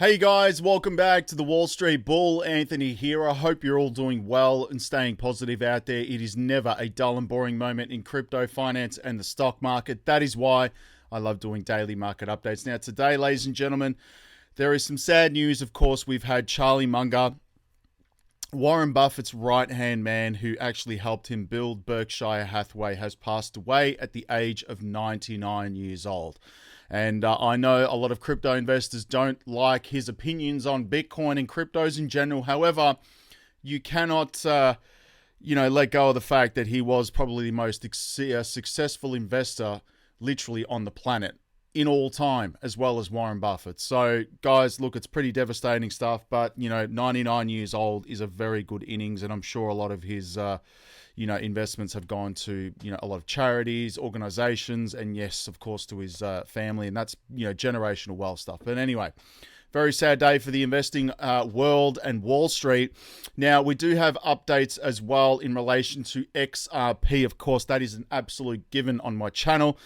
Hey guys, welcome back to the Wall Street Bull. Anthony here. I hope you're all doing well and staying positive out there. It is never a dull and boring moment in crypto, finance, and the stock market. That is why I love doing daily market updates. Now today, ladies and gentlemen, there is some sad news. Of course, we've had Charlie Munger, Warren Buffett's right-hand man who actually helped him build Berkshire Hathaway, has passed away at the age of 99 years old. And I know a lot of crypto investors don't like his opinions on Bitcoin and cryptos in general. However, you cannot, let go of the fact that he was probably the most successful investor literally on the planet in all time, as well as Warren Buffett. So, guys, look, it's pretty devastating stuff. But, 99 years old is a very good innings. And I'm sure a lot of his investments have gone to, a lot of charities, organizations, and yes, of course, to his family. And that's, generational wealth stuff. But anyway, very sad day for the investing world and Wall Street. Now, we do have updates as well in relation to XRP. Of course, that is an absolute given on my channel.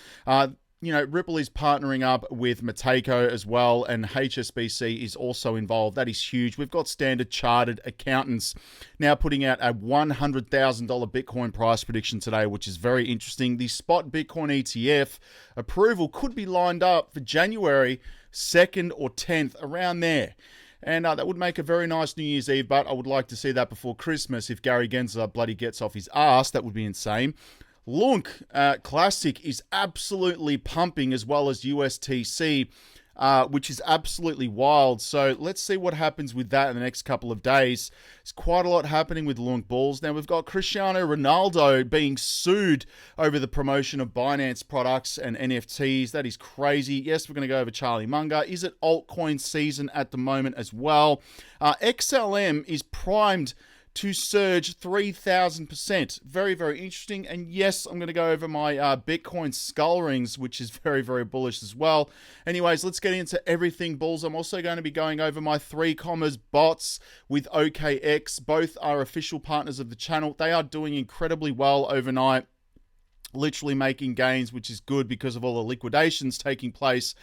Ripple is partnering up with Mateko as well, and Hsbc is also involved. That is huge. We've got Standard Chartered Accountants now putting out a $100,000 Bitcoin price prediction today, which is very interesting. The spot Bitcoin ETF approval could be lined up for January 2nd or 10th, around there. And that would make a very nice New Year's Eve, but I would like to see that before Christmas. If Gary Gensler bloody gets off his ass, that would be insane. LUNC Classic is absolutely pumping, as well as USTC, which is absolutely wild. So let's see what happens with that in the next couple of days. There's quite a lot happening with LUNC Bulls. Now, we've got Cristiano Ronaldo being sued over the promotion of Binance products and NFTs. That is crazy. Yes, we're going to go over Charlie Munger. Is it altcoin season at the moment as well? XLM is primed to surge 3,000%. Very, very interesting. And yes, I'm going to go over my Bitcoin skull rings, which is very, very bullish as well. Anyways, let's get into everything bulls. I'm also going to be going over my 3Commas bots with OKEX. Both are official partners of the channel. They are doing incredibly well overnight, literally making gains, which is good because of all the liquidations taking place,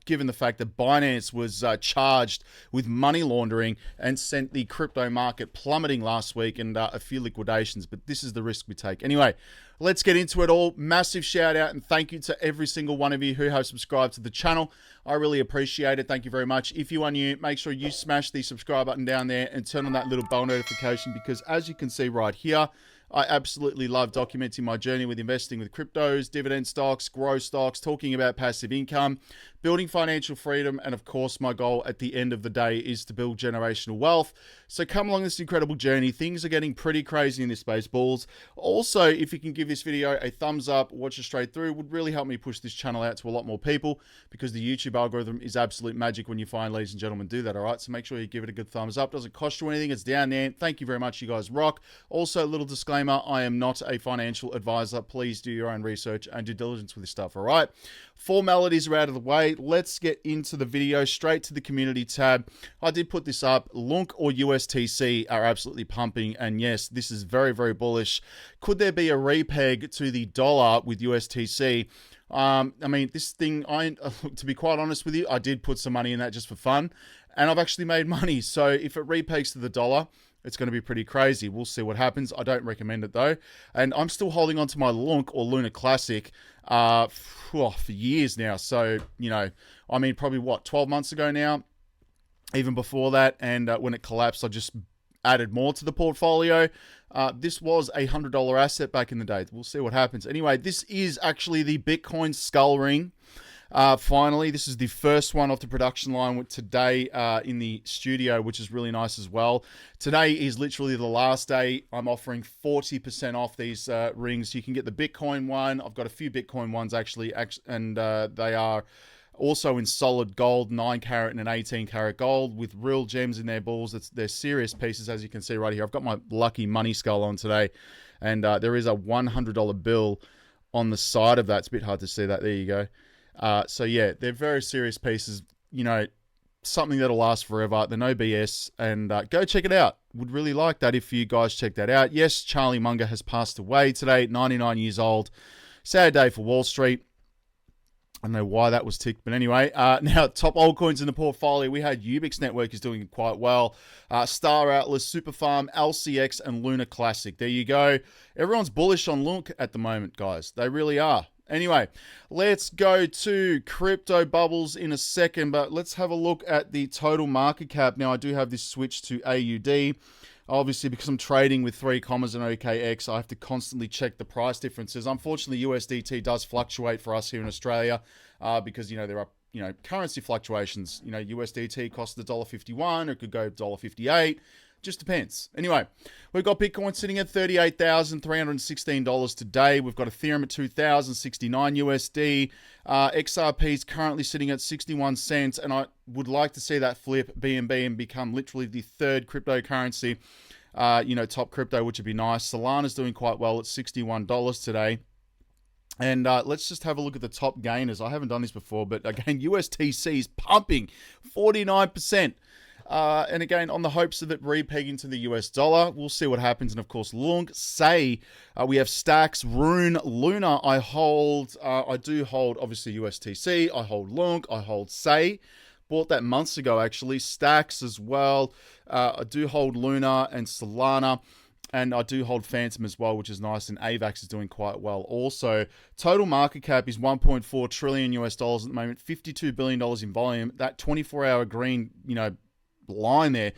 given the fact that Binance was charged with money laundering and sent the crypto market plummeting last week, and a few liquidations. But this is the risk we take. Anyway, let's get into it all. Massive shout out and thank you to every single one of you who have subscribed to the channel. I really appreciate it. Thank you very much. If you are new, make sure you smash the subscribe button down there and turn on that little bell notification, because as you can see right here, I absolutely love documenting my journey with investing with cryptos, dividend stocks, growth stocks, talking about passive income, building financial freedom, and of course, my goal at the end of the day is to build generational wealth. So come along this incredible journey. Things are getting pretty crazy in this space, bulls. Also, if you can give this video a thumbs up, watch it straight through, would really help me push this channel out to a lot more people, because the YouTube algorithm is absolute magic when you find, ladies and gentlemen, do that, all right? So make sure you give it a good thumbs up. Doesn't cost you anything. It's down there. Thank you very much. You guys rock. Also, a little disclaimer, I am not a financial advisor. Please do your own research and due diligence with this stuff, all right? Formalities are out of the way. Let's get into the video, straight to the community tab. I did put this up. LUNC or USTC are absolutely pumping, and yes, this is very, very bullish. Could there be a repeg to the dollar with USTC? This thing, to be quite honest with you, I did put some money in that just for fun, and I've actually made money. So if it repegs to the dollar, it's going to be pretty crazy. We'll see what happens. I don't recommend it though. And I'm still holding on to my LUNC or Lunar Classic for years now. So, probably 12 months ago now, even before that. And when it collapsed, I just added more to the portfolio. This was a $100 asset back in the day. We'll see what happens. Anyway, this is actually the Bitcoin skull ring. Finally, this is the first one off the production line today in the studio, which is really nice as well. Today is literally the last day. I'm offering 40% off these rings. You can get the Bitcoin one. I've got a few Bitcoin ones actually, and they are also in solid gold, 9 karat and an 18 karat gold, with real gems in their balls. They're serious pieces, as you can see right here. I've got my lucky money skull on today, and there is a $100 bill on the side of that. It's a bit hard to see that. There you go. So yeah, they're very serious pieces, something that'll last forever. They're no BS, and go check it out. Would really like that if you guys check that out. Yes, Charlie Munger has passed away today, 99 years old. Sad day for Wall Street. I don't know why that was ticked, but anyway. Now, top altcoins in the portfolio, we had Ubix Network is doing quite well. Star Atlas, Superfarm, LCX, and Luna Classic. There you go. Everyone's bullish on LUNC at the moment, guys. They really are. Anyway, let's go to crypto bubbles in a second, but let's have a look at the total market cap. Now, I do have this switch to AUD. Obviously, because I'm trading with 3 commas and OKEX, I have to constantly check the price differences. Unfortunately, USDT does fluctuate for us here in Australia because, there are, currency fluctuations. USDT costs $1.51, or it could go $1.58. Just depends. Anyway, we've got Bitcoin sitting at $38,316 today. We've got Ethereum at $2,069 USD. XRP is currently sitting at 61 cents, and I would like to see that flip BNB and become literally the third cryptocurrency, top crypto, which would be nice. Solana's doing quite well at $61 today. And let's just have a look at the top gainers. I haven't done this before, but again, USTC is pumping 49%. And again, on the hopes of it repegging to the US dollar, we'll see what happens. And of course, LUNC, Say, we have Stacks, Rune, Luna. I do hold obviously USTC. I hold LUNC. I hold Say. Bought that months ago actually. Stacks as well. I do hold Luna and Solana. And I do hold Phantom as well, which is nice. And AVAX is doing quite well also. Total market cap is 1.4 trillion US dollars at the moment. $52 billion in volume. That 24-hour green, line there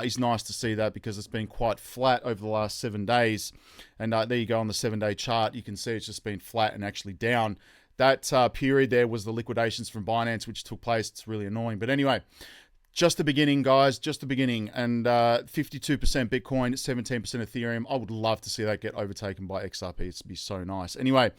is nice to see that, because it's been quite flat over the last 7 days. And there you go on the 7-day chart. You can see it's just been flat and actually down. That period there was the liquidations from Binance, which took place. It's really annoying. But anyway, just the beginning, guys. Just the beginning. And 52% Bitcoin, 17% Ethereum. I would love to see that get overtaken by XRP. It'd be so nice. Anyway,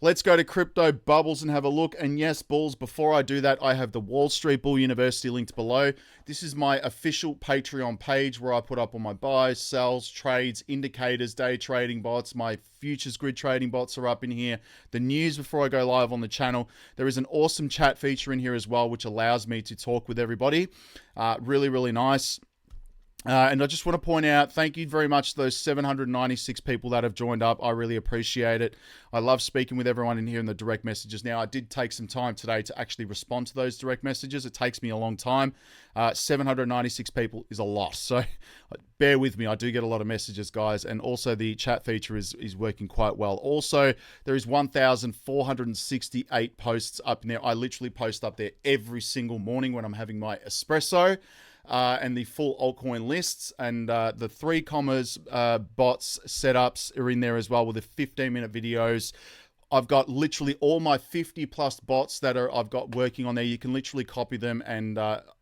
let's go to crypto bubbles and have a look. And yes, bulls, before I do that, I have the Wall Street Bull University linked below. This is my official Patreon page where I put up all my buys, sells, trades, indicators, day trading bots. My futures grid trading bots are up in here. The news before I go live on the channel. There is an awesome chat feature in here as well, which allows me to talk with everybody. Really, really nice. And I just want to point out, thank you very much to those 796 people that have joined up. I really appreciate it. I love speaking with everyone in here in the direct messages. Now, I did take some time today to actually respond to those direct messages. It takes me a long time. 796 people is a lot. So bear with me. I do get a lot of messages, guys. And also the chat feature is working quite well. Also, there is 1,468 posts up in there. I literally post up there every single morning when I'm having my espresso. And the full altcoin lists, and the 3 commas bots setups are in there as well, with the 15-minute videos. I've got literally all my 50 plus bots that I've got working on there. You can literally copy them and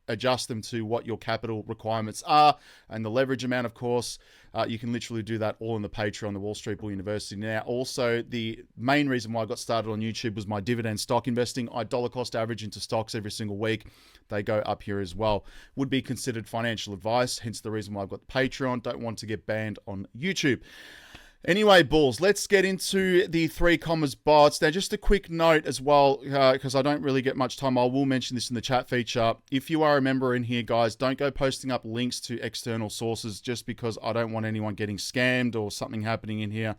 adjust them to what your capital requirements are, and the leverage amount, of course. You can literally do that all in the Patreon, the Wall Street Bull University. Now, also, the main reason why I got started on YouTube was my dividend stock investing. I dollar cost average into stocks every single week. They go up here as well. Would be considered financial advice, hence the reason why I've got the Patreon. Don't want to get banned on YouTube. Anyway, bulls, let's get into the 3 commas bots. Now, just a quick note as well, because I don't really get much time. I will mention this in the chat feature. If you are a member in here, guys, don't go posting up links to external sources, just because I don't want anyone getting scammed or something happening in here.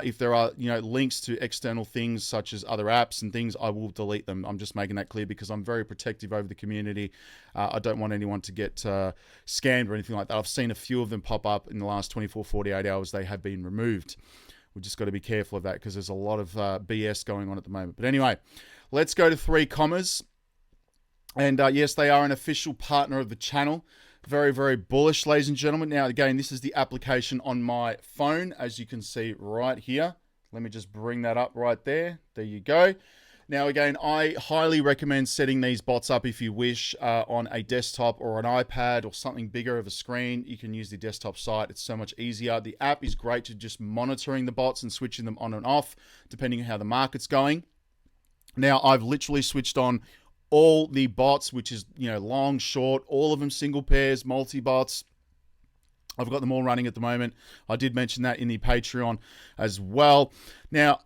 If there are, links to external things such as other apps and things, I will delete them. I'm just making that clear because I'm very protective over the community. I don't want anyone to get scammed or anything like that. I've seen a few of them pop up in the last 24, 48 hours. They have been removed. We've just got to be careful of that because there's a lot of BS going on at the moment. But anyway, let's go to 3 commas. And yes, they are an official partner of the channel. Very, very bullish, ladies and gentlemen. Now, again, this is the application on my phone, as you can see right here. Let me just bring that up right there. There you go. Now, again, I highly recommend setting these bots up if you wish on a desktop or an iPad or something bigger of a screen. You can use the desktop site. It's so much easier. The app is great to just monitoring the bots and switching them on and off, depending on how the market's going. Now, I've literally switched on all the bots, which is, long, short, all of them single pairs, multi-bots. I've got them all running at the moment. I did mention that in the Patreon as well. Now,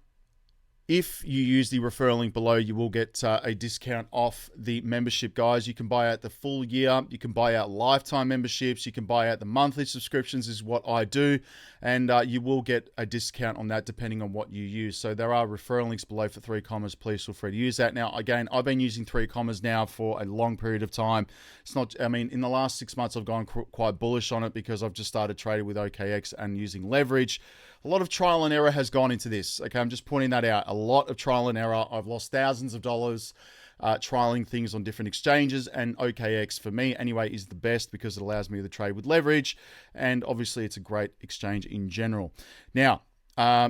If you use the referral link below, you will get a discount off the membership, guys. You can buy out the full year. You can buy out lifetime memberships. You can buy out the monthly subscriptions is what I do. And you will get a discount on that depending on what you use. So there are referral links below for 3Commas. Please feel free to use that. Now, again, I've been using 3Commas now for a long period of time. It's not, I mean, in the last 6 months, I've gone quite bullish on it because I've just started trading with OKEX and using leverage. A lot of trial and error has gone into this. Okay, I'm just pointing that out. A lot of trial and error. I've lost thousands of dollars trialing things on different exchanges, and OKEX for me anyway is the best because it allows me to trade with leverage, and obviously it's a great exchange in general. Now,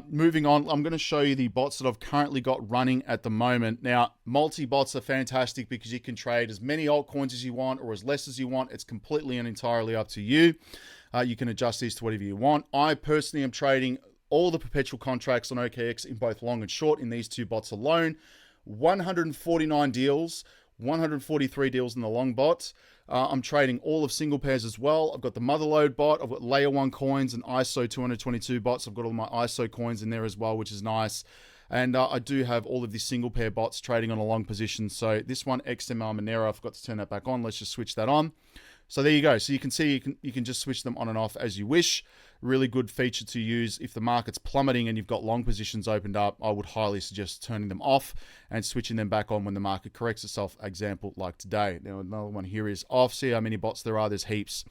moving on, I'm going to show you the bots that I've currently got running at the moment. Now, multi-bots are fantastic because you can trade as many altcoins as you want or as less as you want. It's completely and entirely up to you. You can adjust these to whatever you want. I personally am trading all the perpetual contracts on OKEX in both long and short in these two bots alone. 149 deals, 143 deals in the long bot. I'm trading all of single pairs as well. I've got the Motherlode bot. I've got layer 1 coins and ISO 222 bots. I've got all my ISO coins in there as well, which is nice. And I do have all of these single pair bots trading on a long position. So this one, XMR Monero, I forgot to turn that back on. Let's just switch that on. So there you go. So you can see you can just switch them on and off as you wish. Really good feature to use. If the market's plummeting and you've got long positions opened up, I would highly suggest turning them off and switching them back on when the market corrects itself. Example like today. Now another one here is off. See how many bots there are. There's heaps.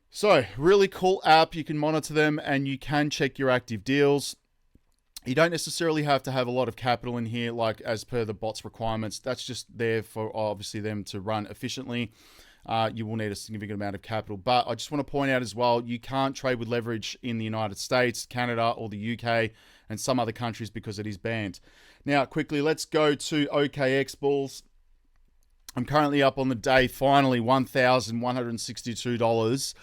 So really cool app. You can monitor them and you can check your active deals. You don't necessarily have to have a lot of capital in here, like as per the bot's requirements. That's just there for obviously them to run efficiently. You will need a significant amount of capital. But I just want to point out as well, you can't trade with leverage in the United States, Canada, or the UK, and some other countries because it is banned. Now, quickly, let's go to OKEX Bulls. I'm currently up on the day, finally, $1,162.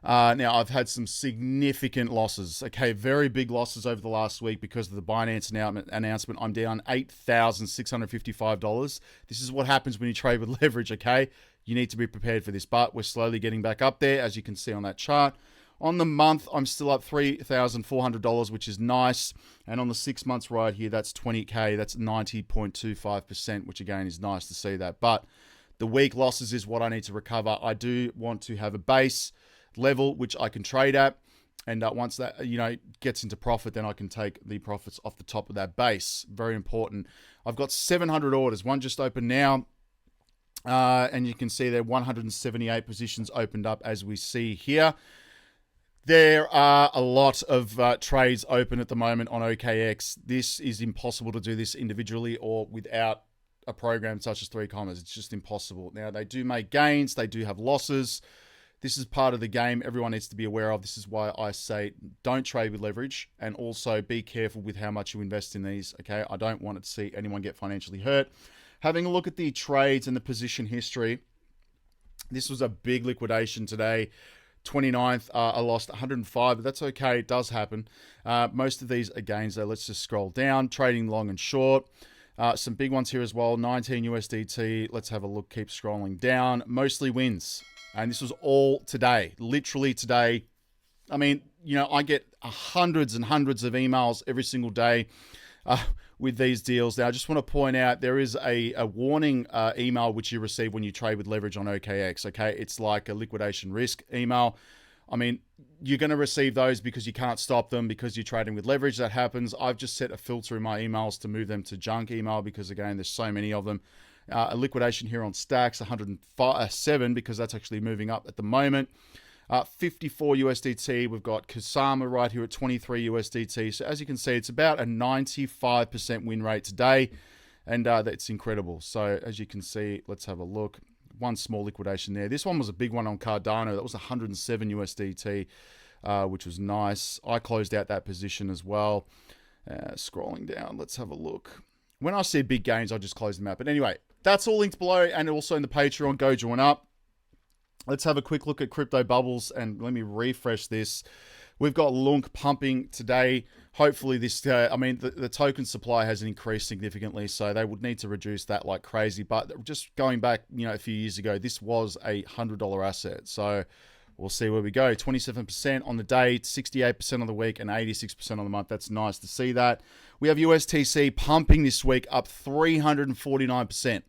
Now, I've had some significant losses, okay, very big losses over the last week because of the Binance announcement. I'm down $8,655. This is what happens when you trade with leverage, okay? You need to be prepared for this, but we're slowly getting back up there, as you can see on that chart. On the month, I'm still up $3,400, which is nice. And on the 6 months right here, that's 20K. That's 90.25%, which again is nice to see that. But the week losses is what I need to recover. I do want to have a base level which I can trade at, and once that gets into profit, then I can take the profits off the top of that base. Very important. I've got 700 orders. One just opened now, and you can see there 178 positions opened up as we see here. There are a lot of trades open at the moment on OKEX. This is impossible to do this individually or without a program such as 3Commas. It's just impossible. Now, they do make gains. They do have losses. This is part of the game everyone needs to be aware of. This is why I say don't trade with leverage, and also be careful with how much you invest in these, okay? I don't want to see anyone get financially hurt. Having a look at the trades and the position history, this was a big liquidation today. 29th, I lost 105, but that's okay. It does happen. Most of these are gains, though. Let's just scroll down. Trading long and short. Some big ones here as well. 19 USDT. Let's have a look. Keep scrolling down. Mostly wins. And this was all today, literally today. I mean, I get hundreds and hundreds of emails every single day with these deals. Now, I just want to point out there is a warning email which you receive when you trade with leverage on OKEX, okay? It's like a liquidation risk email. I mean, you're going to receive those because you can't stop them because you're trading with leverage. That happens. I've just set a filter in my emails to move them to junk email because, again, there's so many of them. A liquidation here on Stacks, 107, because that's actually moving up at the moment. 54 USDT. We've got Kusama right here at 23 USDT. So as you can see, it's about a 95% win rate today, and that's incredible. So as you can see, let's have a look. One small liquidation there. This one was a big one on Cardano. That was 107 USDT, which was nice. I closed out that position as well. Scrolling down, let's have a look. When I see big gains, I just close them out. But anyway, that's all linked below and also in the Patreon. Go join up. Let's have a quick look at crypto bubbles, and let me refresh this. We've got LUNC pumping today. Hopefully this, the token supply hasn't increased significantly, so they would need to reduce that like crazy. But just going back, a few years ago, this was a $100 asset. So we'll see where we go. 27% on the day, 68% on the week, and 86% on the month. That's nice to see that. We have USTC pumping this week, up 349%.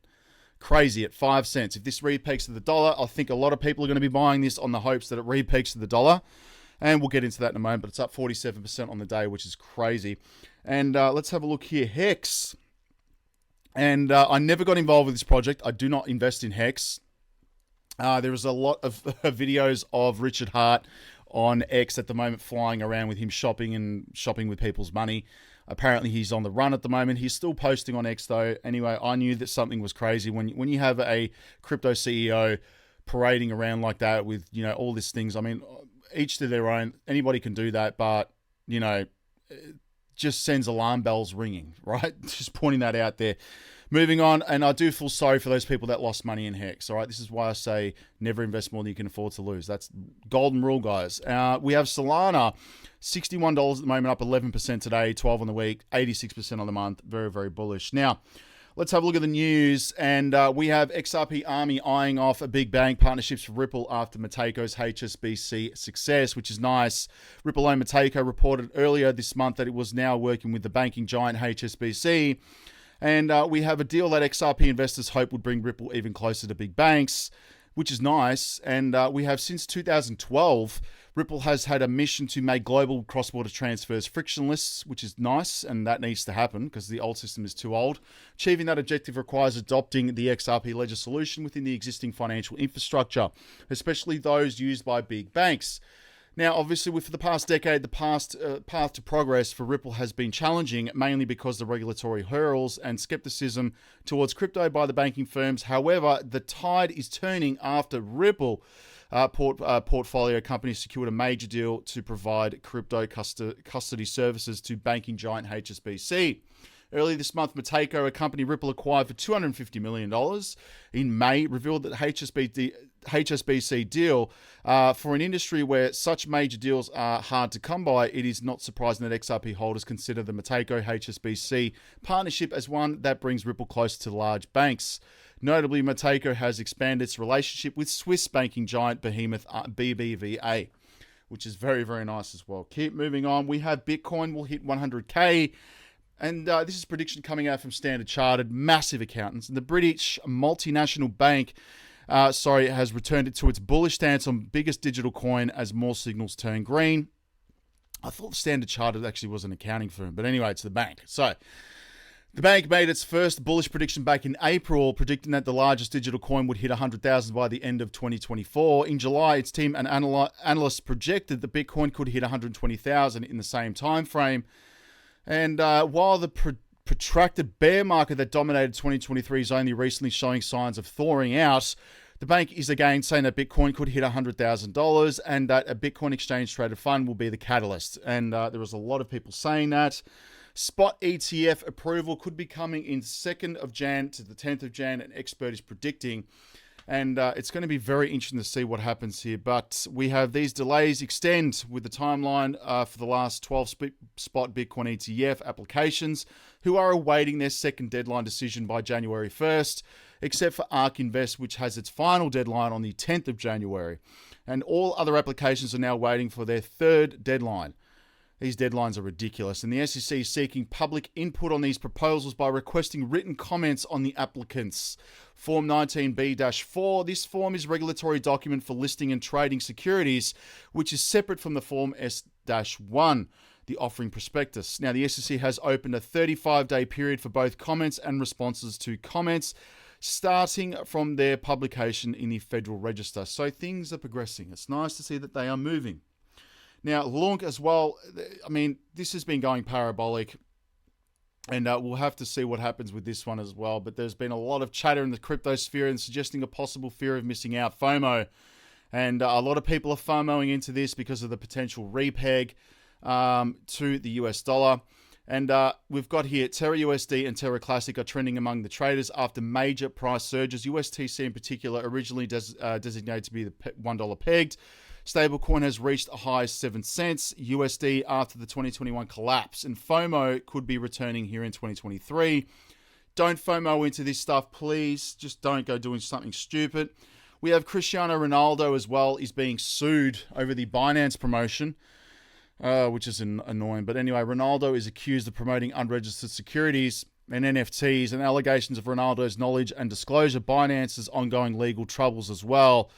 Crazy at 5 cents. If this repeaks to the dollar, I think a lot of people are going to be buying this on the hopes that it repeaks to the dollar. And we'll get into that in a moment, but it's up 47% on the day, which is crazy. And let's have a look here. Hex. And I never got involved with this project. I do not invest in Hex. There is a lot of videos of Richard Hart on X at the moment, flying around with him shopping with people's money. Apparently, he's on the run at the moment. He's still posting on X, though. Anyway, I knew that something was crazy. When you have a crypto CEO parading around like that with, all these things, I mean, each to their own. Anybody can do that, but, it just sends alarm bells ringing, right? Just pointing that out there. Moving on, and I do feel sorry for those people that lost money in Hex, all right? This is why I say never invest more than you can afford to lose. That's golden rule, guys. We have Solana, $61 at the moment, up 11% today, 12 on the week, 86% on the month. Very, very bullish. Now, let's have a look at the news, and we have XRP Army eyeing off a big bank partnerships for Ripple after Mateiko's HSBC success, which is nice. Ripple owned Mateiko reported earlier this month that it was now working with the banking giant HSBC. And we have a deal that XRP investors hope would bring Ripple even closer to big banks, which is nice. And we have since 2012, Ripple has had a mission to make global cross-border transfers frictionless, which is nice, and that needs to happen because the old system is too old. Achieving that objective requires adopting the XRP ledger solution within the existing financial infrastructure, especially those used by big banks. Now, obviously, for the past decade, the path to progress for Ripple has been challenging, mainly because the regulatory hurdles and skepticism towards crypto by the banking firms. However, the tide is turning after Ripple portfolio company secured a major deal to provide crypto custody services to banking giant HSBC. Earlier this month, Mateiko, a company Ripple acquired for $250 million in May, revealed that HSBC deal for an industry where such major deals are hard to come by. It is not surprising that XRP holders consider the Mateiko HSBC partnership as one that brings Ripple closer to large banks. Notably, Mateiko has expanded its relationship with Swiss banking giant behemoth BBVA, which is very, very nice as well. Keep moving on. We have Bitcoin will hit 100K. And this is prediction coming out from Standard Chartered, massive accountants. And the British multinational bank, has returned it to its bullish stance on biggest digital coin as more signals turn green. I thought Standard Chartered actually was an accounting firm, but anyway, it's the bank. So the bank made its first bullish prediction back in April, predicting that the largest digital coin would hit 100,000 by the end of 2024. In July, its team and analysts projected that Bitcoin could hit 120,000 in the same time frame. And while the protracted bear market that dominated 2023 is only recently showing signs of thawing out, the bank is again saying that Bitcoin could hit $100,000 and that a Bitcoin exchange-traded fund will be the catalyst. And there was a lot of people saying that. Spot ETF approval could be coming in 2nd of Jan to the 10th of Jan, an expert is predicting. And it's going to be very interesting to see what happens here. But we have these delays extend with the timeline for the last 12 spot Bitcoin ETF applications who are awaiting their second deadline decision by January 1st, except for ARK Invest, which has its final deadline on the 10th of January. And all other applications are now waiting for their third deadline. These deadlines are ridiculous, and the SEC is seeking public input on these proposals by requesting written comments on the applicants. Form 19B-4, this form is a regulatory document for listing and trading securities, which is separate from the Form S-1, the offering prospectus. Now, the SEC has opened a 35-day period for both comments and responses to comments, starting from their publication in the Federal Register. So things are progressing. It's nice to see that they are moving. Now, LUNC as well, I mean, this has been going parabolic, and we'll have to see what happens with this one as well. But there's been a lot of chatter in the crypto sphere and suggesting a possible fear of missing out, FOMO. And a lot of people are FOMOing into this because of the potential repeg to the US dollar. And we've got here Terra USD and Terra Classic are trending among the traders after major price surges. USTC in particular, originally designated to be the $1 pegged. Stablecoin has reached a high of 7 cents USD after the 2021 collapse, and FOMO could be returning here in 2023. Don't FOMO into this stuff, please. Just don't go doing something stupid. We have Cristiano Ronaldo as well. He's being sued over the Binance promotion, which is annoying. But anyway, Ronaldo is accused of promoting unregistered securities and NFTs, and allegations of Ronaldo's knowledge and disclosure. Binance's ongoing legal troubles as well.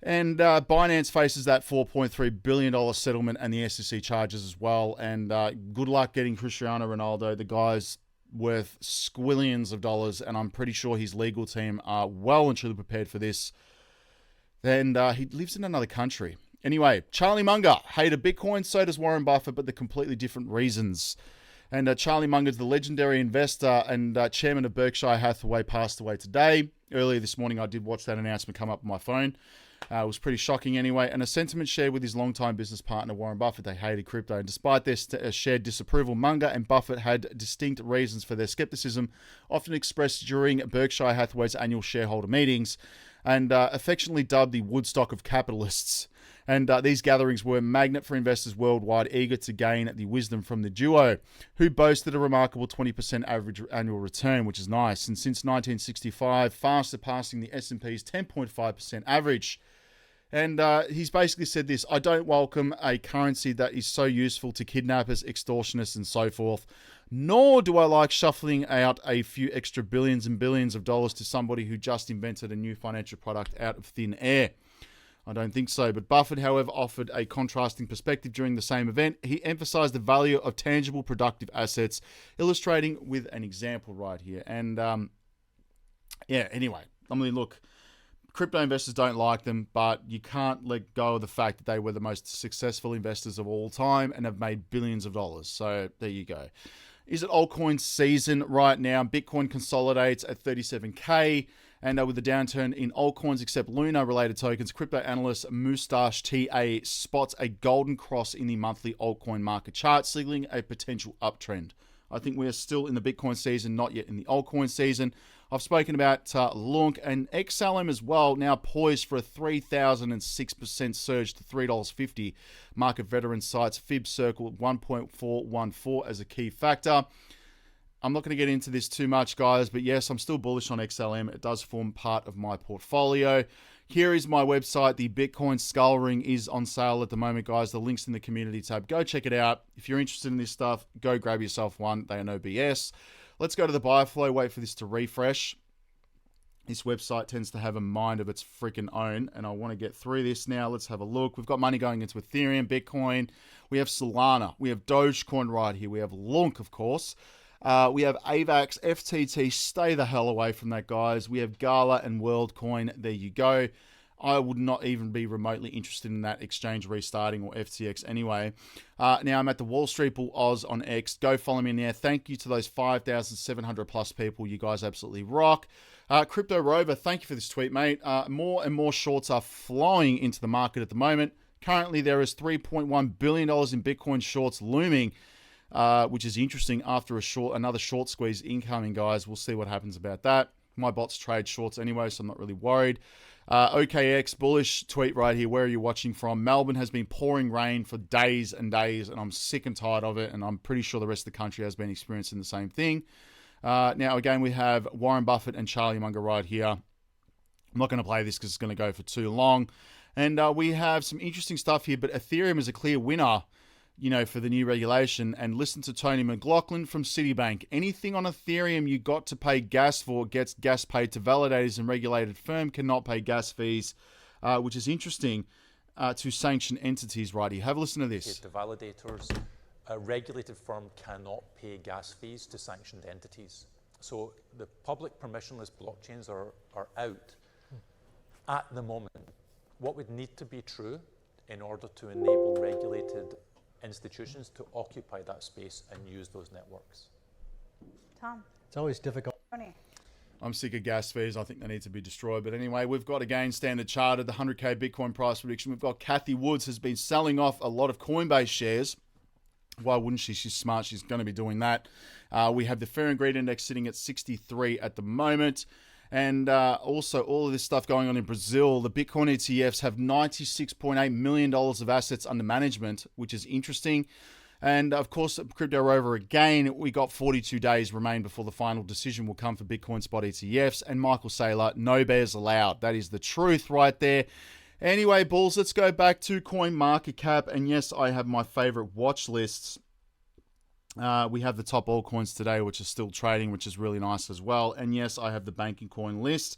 And Binance faces that $4.3 billion settlement and the SEC charges as well. And good luck getting Cristiano Ronaldo. The guy's worth squillions of dollars, and I'm pretty sure his legal team are well and truly prepared for this. And he lives in another country. Anyway, Charlie Munger hated Bitcoin, so does Warren Buffett, but they're completely different reasons. And Charlie Munger's the legendary investor and chairman of Berkshire Hathaway, passed away today. Earlier this morning, I did watch that announcement come up on my phone. It was pretty shocking anyway. And a sentiment shared with his longtime business partner, Warren Buffett. They hated crypto. And despite their shared disapproval, Munger and Buffett had distinct reasons for their skepticism, often expressed during Berkshire Hathaway's annual shareholder meetings, and affectionately dubbed the Woodstock of capitalists. And these gatherings were a magnet for investors worldwide, eager to gain the wisdom from the duo, who boasted a remarkable 20% average annual return, which is nice. And since 1965, fast surpassing the S&P's 10.5% average. And he's basically said this: I don't welcome a currency that is so useful to kidnappers, extortionists, and so forth. Nor do I like shuffling out a few extra billions and billions of dollars to somebody who just invented a new financial product out of thin air. I don't think so. But Buffett, however, offered a contrasting perspective during the same event. He emphasized the value of tangible, productive assets, illustrating with an example right here. And anyway, I mean, look, crypto investors don't like them, but you can't let go of the fact that they were the most successful investors of all time and have made billions of dollars. So there you go. Is it altcoin season right now? Bitcoin consolidates at 37K. And with the downturn in altcoins except Luna-related tokens, crypto analyst Mustache TA spots a golden cross in the monthly altcoin market chart, signaling a potential uptrend. I think we are still in the Bitcoin season, not yet in the altcoin season. I've spoken about LUNC and XLM as well, now poised for a 3,006% surge to $3.50. Market veteran cites Fib circle 1.414 as a key factor. I'm not going to get into this too much, guys, but yes, I'm still bullish on XLM. It does form part of my portfolio. Here is my website. The Bitcoin Skull Ring is on sale at the moment, guys. The link's in the community tab. Go check it out. If you're interested in this stuff, go grab yourself one. They are no BS. Let's go to the buy flow. Wait for this to refresh. This website tends to have a mind of its freaking own, and I want to get through this now. Let's have a look. We've got money going into Ethereum, Bitcoin. We have Solana. We have Dogecoin right here. We have LUNC, of course. We have AVAX, FTT, stay the hell away from that, guys. We have Gala and WorldCoin. There you go. I would not even be remotely interested in that exchange restarting, or FTX anyway. Now I'm at the Wall Street Bull Oz on X. Go follow me in there. Thank you to those 5,700 plus people. You guys absolutely rock. Crypto Rover, thank you for this tweet, mate. More and more shorts are flowing into the market at the moment. Currently, there is $3.1 billion in Bitcoin shorts looming, which is interesting after another short squeeze incoming, guys. We'll see what happens about that. My bots trade shorts anyway, so I'm not really worried. OKEX, bullish tweet right here. Where are you watching from? Melbourne has been pouring rain for days and days, and I'm sick and tired of it, and I'm pretty sure the rest of the country has been experiencing the same thing. Now, again, we have Warren Buffett and Charlie Munger right here. I'm not going to play this because it's going to go for too long. And we have some interesting stuff here, but Ethereum is a clear winner, for the new regulation. And listen to Tony McLaughlin from Citibank. Anything on Ethereum you got to pay gas for gets gas paid to validators, and regulated firm cannot pay gas fees, which is interesting, to sanctioned entities right here. Have a listen to this. The validators, a regulated firm cannot pay gas fees to sanctioned entities. So the public permissionless blockchains are out at the moment. What would need to be true in order to enable regulated institutions to occupy that space and use those networks? Tom. It's always difficult. Tony. I'm sick of gas fees. I think they need to be destroyed. But anyway, we've got, again, Standard Chartered, the 100K Bitcoin price prediction. We've got Kathy Woods has been selling off a lot of Coinbase shares. Why wouldn't she? She's smart. She's going to be doing that. We have the Fair and Greed Index sitting at 63 at the moment. And also all of this stuff going on in Brazil. The Bitcoin ETFs have $96.8 million of assets under management, which is interesting. And of course, Crypto Rover again, we got 42 days remain before the final decision will come for Bitcoin spot ETFs. And Michael Saylor, no bears allowed. That is the truth right there. Anyway, bulls, let's go back to coin market cap. And yes, I have my favorite watch lists. We have the top altcoins today, which is still trading, which is really nice as well. And yes, I have the banking coin list.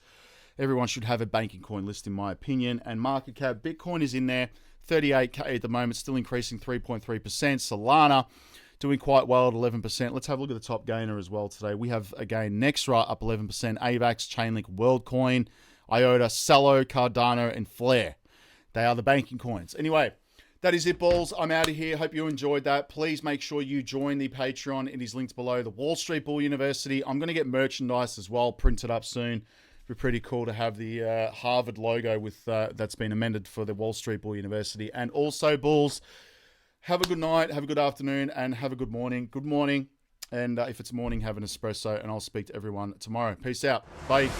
Everyone should have a banking coin list, in my opinion. And market cap, Bitcoin is in there. 38K at the moment, still increasing 3.3%. Solana doing quite well at 11%. Let's have a look at the top gainer as well today. We have, again, Nextra up 11%, AVAX, Chainlink, WorldCoin, IOTA, Cello, Cardano, and Flare. They are the banking coins. Anyway, that is it, balls. I'm out of here. Hope you enjoyed that. Please make sure you join the Patreon. It is linked below. The Wall Street Bull University. I'm going to get merchandise as well, printed up soon. Be pretty cool to have the Harvard logo with that's been amended for the Wall Street Bull University. And also, bulls, have a good night, have a good afternoon, and have a good morning. Good morning. And if it's morning, have an espresso, and I'll speak to everyone tomorrow. Peace out. Bye.